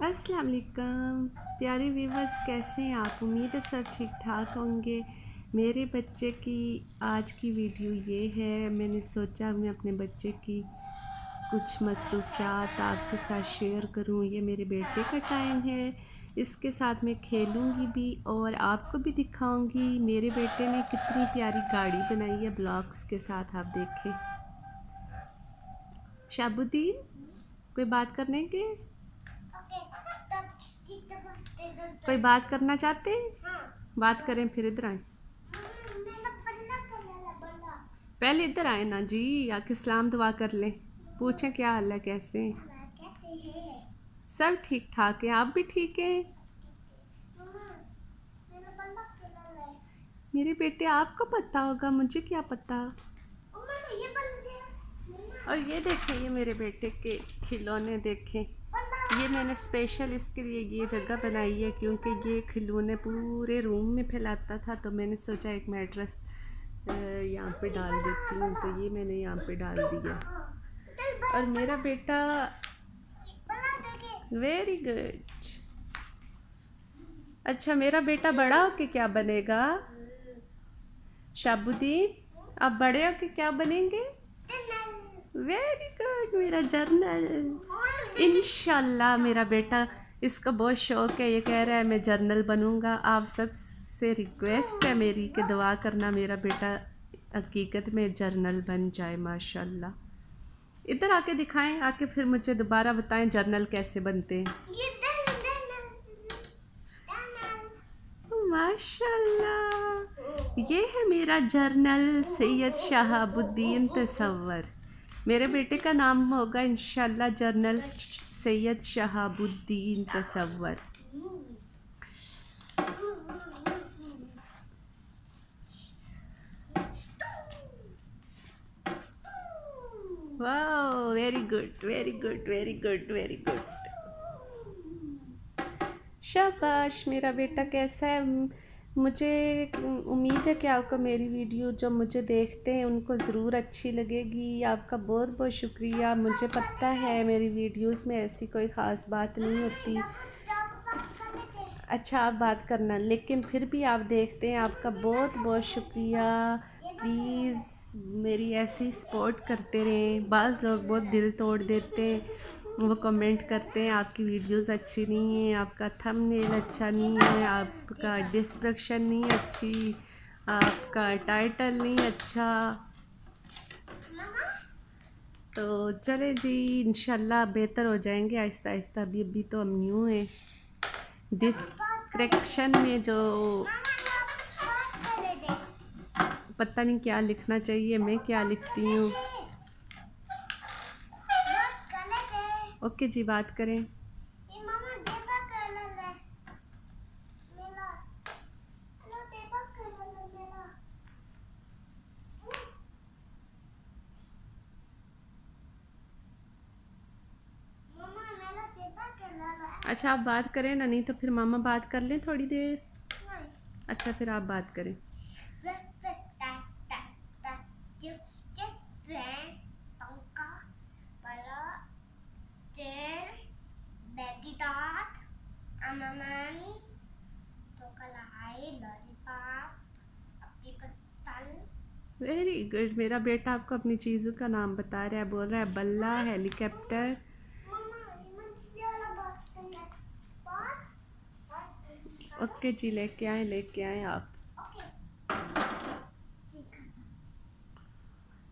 अस्सलाम वालेकुम प्यारे व्यूवर्स, कैसे हैं आप? उम्मीद है सब ठीक ठाक होंगे। मेरे बच्चे की आज की वीडियो ये है, मैंने सोचा मैं अपने बच्चे की कुछ मसरूफ़ियात आपके साथ शेयर करूं। ये मेरे बेटे का टाइम है, इसके साथ मैं खेलूंगी भी और आपको भी दिखाऊंगी। मेरे बेटे ने कितनी प्यारी गाड़ी बनाई है ब्लॉक्स के साथ, आप देखें। शाबुद्दीन, कोई बात करने के? कोई बात करना चाहते हैं? बात करें, फिर इधर आए। पहले इधर आए ना जी, आके सलाम दुआ कर लें, पूछें क्या हाल है, कैसे हैं? सब ठीक ठाक है, आप भी ठीक हैं? मेरे बेटे, आपको पता होगा, मुझे क्या पता। और ये देखें, ये मेरे बेटे के खिलौने देखें। ये मैंने स्पेशल इसके लिए ये जगह बनाई है क्योंकि ये खिलौने पूरे रूम में फैलाता था, तो मैंने सोचा एक मैट्रेस यहाँ पे डाल देती हूँ, तो ये मैंने यहाँ पे डाल दिया। और मेरा बेटा वेरी गुड। अच्छा, मेरा बेटा बड़ा होके क्या बनेगा? शाबुद्दीन, आप बड़े होके क्या बनेंगे? वेरी गुड, मेरा जर्नल। इंशाल्लाह मेरा बेटा, इसका बहुत शौक है, ये कह रहा है मैं जर्नल बनूंगा। आप सब से रिक्वेस्ट है मेरी कि दुआ करना मेरा बेटा हकीकत में जर्नल बन जाए माशाल्लाह। इधर आके दिखाएं, आके फिर मुझे दोबारा बताएं जर्नल कैसे बनते हैं। माशाल्लाह, ये है मेरा जर्नल सैयद शहाबुद्दीन तसव्वुर। मेरे बेटे का नाम होगा इंशाल्लाह जर्नल सैयद शहाबुद्दीन तसव्वुर। वाह, very good very good very good very good. शाबाश, मेरा बेटा कैसा है? मुझे उम्मीद है कि आपको मेरी वीडियो जो मुझे देखते हैं उनको ज़रूर अच्छी लगेगी। आपका बहुत बहुत शुक्रिया। मुझे पता है मेरी वीडियोस में ऐसी कोई ख़ास बात नहीं होती। अच्छा, आप बात करना, लेकिन फिर भी आप देखते हैं, आपका बहुत बहुत शुक्रिया। प्लीज़ मेरी ऐसी सपोर्ट करते रहें। बाज़ लोग बहुत दिल तोड़ देते हैं, वो कमेंट करते हैं आपकी वीडियोस अच्छी नहीं है, आपका थंबनेल अच्छा नहीं है, आपका डिस्क्रिप्शन नहीं अच्छी, आपका टाइटल नहीं अच्छा। तो चले जी, इंशाल्लाह बेहतर हो जाएंगे आहिस्ता आहिस्ता। अभी तो हम न्यू हैं। डिस्क्रिप्शन में जो पता नहीं क्या लिखना चाहिए, मैं क्या लिखती हूँ। ओके जी, बात करें। अच्छा, आप बात करें ना, नहीं तो फिर मामा बात कर लें थोड़ी देर। अच्छा, फिर आप बात करें। वेरी गुड, मेरा बेटा आपको अपनी चीज़ों का नाम बता रहा है, बोल रहा है बल्ला, हेलीकॉप्टर। ओके जी, लेके आए आप,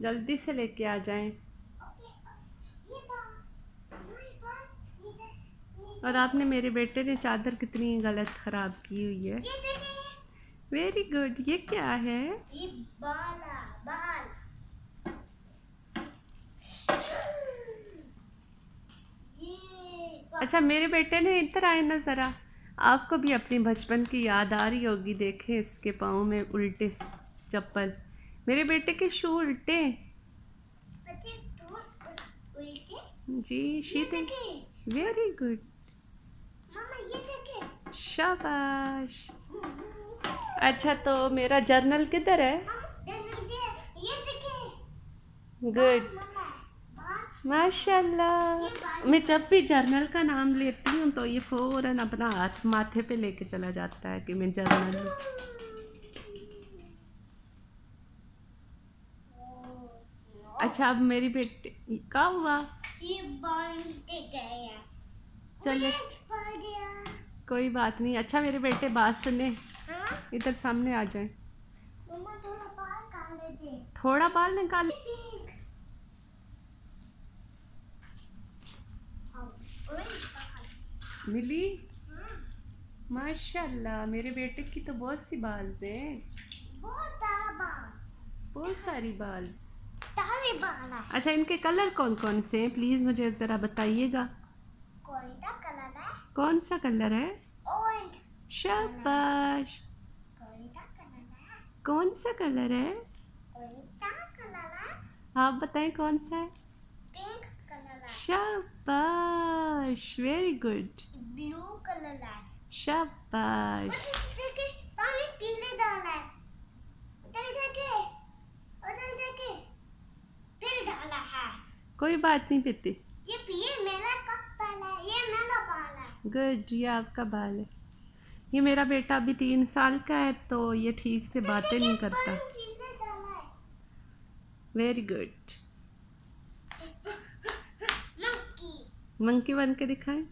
जल्दी से लेके आ जाएं। और आपने, मेरे बेटे ने चादर कितनी गलत ख़राब की हुई है। वेरी गुड, ये क्या है? ये बाल। अच्छा, मेरे बेटे ने, इधर आए ना ज़रा, आपको भी अपनी बचपन की याद आ रही होगी। देखें, इसके पाँव में उल्टे चप्पल, मेरे बेटे के शू उल्टे जी। शीते, वेरी गुड, शाबाश। अच्छा, तो मेरा जर्नल किधर है? गुड, माशाल्लाह। मैं जब भी जर्नल का नाम लेती हूँ तो ये फ़ौरन अपना हाथ माथे पे लेके चला जाता है कि मैं जर्नल हूँ। अच्छा अब मेरी बेटी क्या हुआ? ये बांधते गया। चले कोई बात नहीं। अच्छा मेरे बेटे बात सुने। हाँ? इधर सामने आ जाए। मम्मा थोड़ा बाल काट दे। थोड़ा बाल निकाल। मिली? माशाल्लाह मेरे बेटे की तो बहुत सी बाल हैं। बहुत सारी बाल। अच्छा इनके कलर कौन कौन से हैं प्लीज मुझे जरा बताइएगा। कौन सा कलर है? ऑरेंज। शाबाश। कौन सा कलर है? आप बताएं कौन सा है? Pink colour. शाबाश वेरी गुड। ब्लू कलर है। शाबाश। पानी पीले डाला है। उधर देखे फिर डाला है। कोई बात नहीं बेटे। ये पिए मेरा कप बाल है। ये मेरा बाल है। गुड ये आपका बाल है। ये मेरा बेटा अभी 3 साल का है तो ये ठीक से बातें नहीं करता। Very good. मंकी बन के दिखाएं।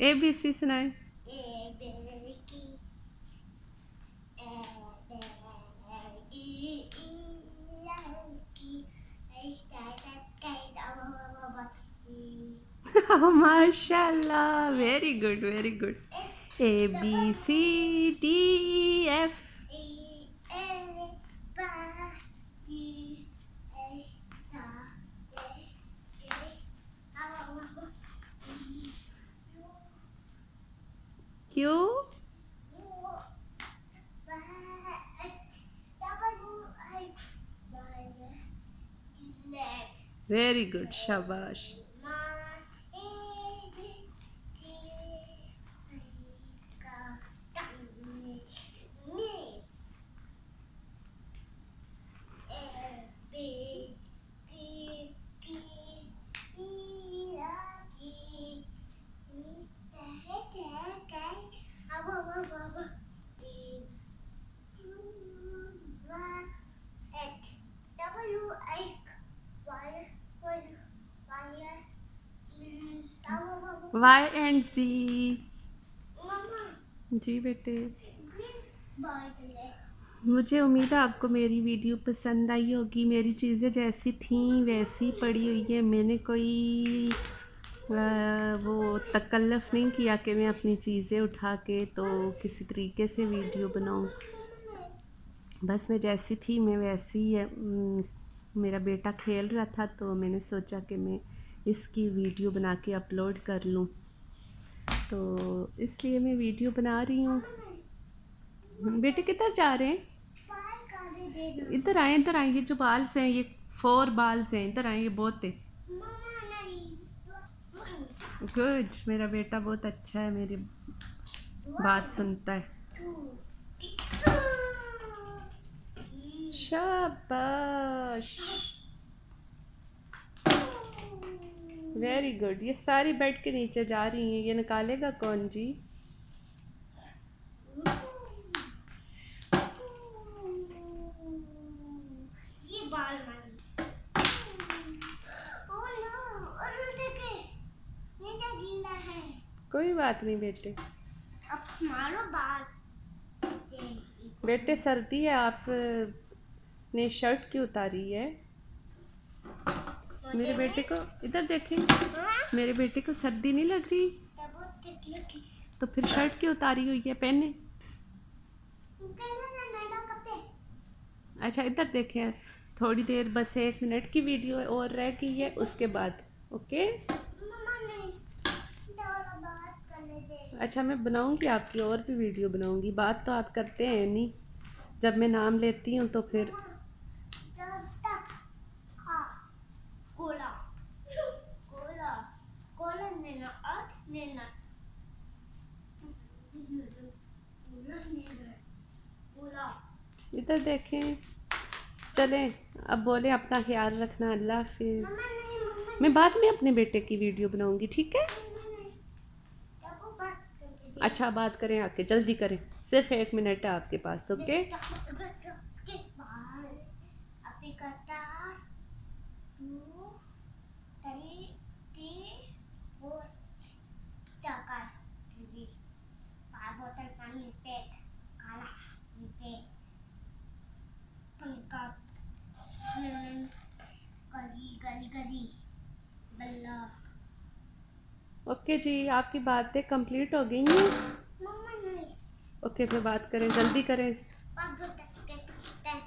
ABC सुनाए। माशाल्लाह very good very good. ABCDF। क्यों? वेरी गुड शाबाश। Y and Z। जी बेटे। मुझे उम्मीद है आपको मेरी वीडियो पसंद आई होगी। मेरी चीज़ें जैसी थी वैसी पड़ी हुई है। मैंने कोई वो तकल्लुफ़ नहीं किया कि मैं अपनी चीज़ें उठा के तो किसी तरीके से वीडियो बनाऊं। बस मैं जैसी थी मैं वैसी ही मेरा बेटा खेल रहा था तो मैंने सोचा कि मैं इसकी वीडियो बना के अपलोड कर लूं, तो इसलिए मैं वीडियो बना रही हूँ। बेटे किधर जा रहे हैं? इधर आए ये जो बाल्स हैं ये 4 बाल्स हैं। इधर आए ये बहुत है। गुड मेरा बेटा बहुत अच्छा है, मेरी बात सुनता है। शाबाश वेरी गुड। ये सारी बेड के नीचे जा रही हैं, ये निकालेगा कौन जी? ये बाल है। कोई बात नहीं बेटे। अब मारो बाल। बेटे सर्दी है, आप ने शर्ट क्यों उतारी है? मेरे बेटे को इधर देखें। मेरे बेटे को सर्दी नहीं लग रही? तो फिर शर्ट क्यों उतारी हुई है? पहने। अच्छा इधर देखें। थोड़ी देर बस 1 मिनट की वीडियो और रह गई है उसके बाद। ओके अच्छा मैं बनाऊंगी आपकी और भी वीडियो बनाऊंगी। बात तो आप करते हैं नहीं, जब मैं नाम लेती हूँ तो फिर इधर देखें। चलें, अब बोले अपना ख्याल रखना, अल्लाह हाफिज़। मम्मा नहीं, मम्मा मैं बाद में अपने बेटे की वीडियो बनाऊंगी, ठीक है? नहीं। देखो बात करके दे। अच्छा, बात करें आके, जल्दी करें, सिर्फ 1 मिनट है आपके पास, ओके? के बाल अभी कटार 2 3 4 चक्कर टीवी 5 बोतल पानी पेट काला नीचे पंखा गली गली गली बल्ला। ओके जी, आपकी बातें कंप्लीट हो गई हैं। मम्मा नहीं ओके, फिर बात करें, जल्दी करें। 5 बोतल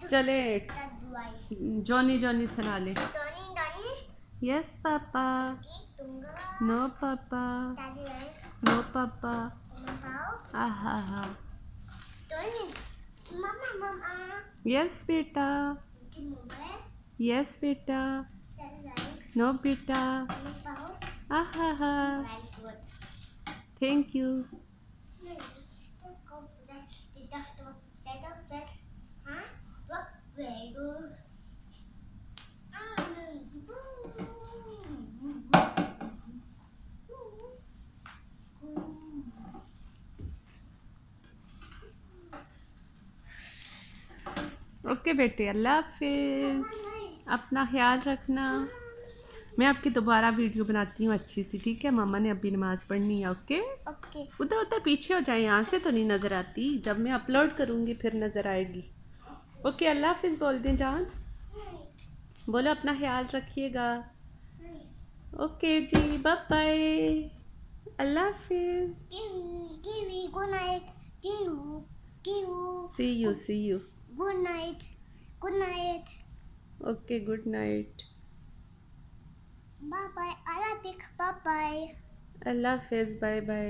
चले, दवाई जॉनी जॉनी सुना ले। टोनी डनी यस पापा, की दूंगा नो पापा, दादी आई नो पापा, मम्मा आहा हा, टोनी मम्मा मम्मा यस बेटा, की मोबाइल यस बेटा, दादी आई नो बेटा, मम्मा आहा हा, very good thank you. Very good. Okay बेटे, अल्लाह हाफिज़, अपना ख्याल रखना। मैं आपकी दोबारा वीडियो बनाती हूँ अच्छी सी, ठीक है? मम्मा ने अभी नमाज़ पढ़नी है, ओके? Okay. उधर उधर पीछे हो जाए, यहाँ से तो नहीं नज़र आती, जब मैं अपलोड करूँगी फिर नज़र आएगी। ओके, अल्लाह हाफिज़ बोल दें जान, बोलो अपना ख्याल रखिएगा। ओके जी, बाय बाय, अल्लाह हाफिज़, Kiwi, good night. Kiwi. See you, Good night. Good night. Okay, good night, Bye bye. Arabic. Bye bye. अल्लाह हाफिज़, बाय बाय।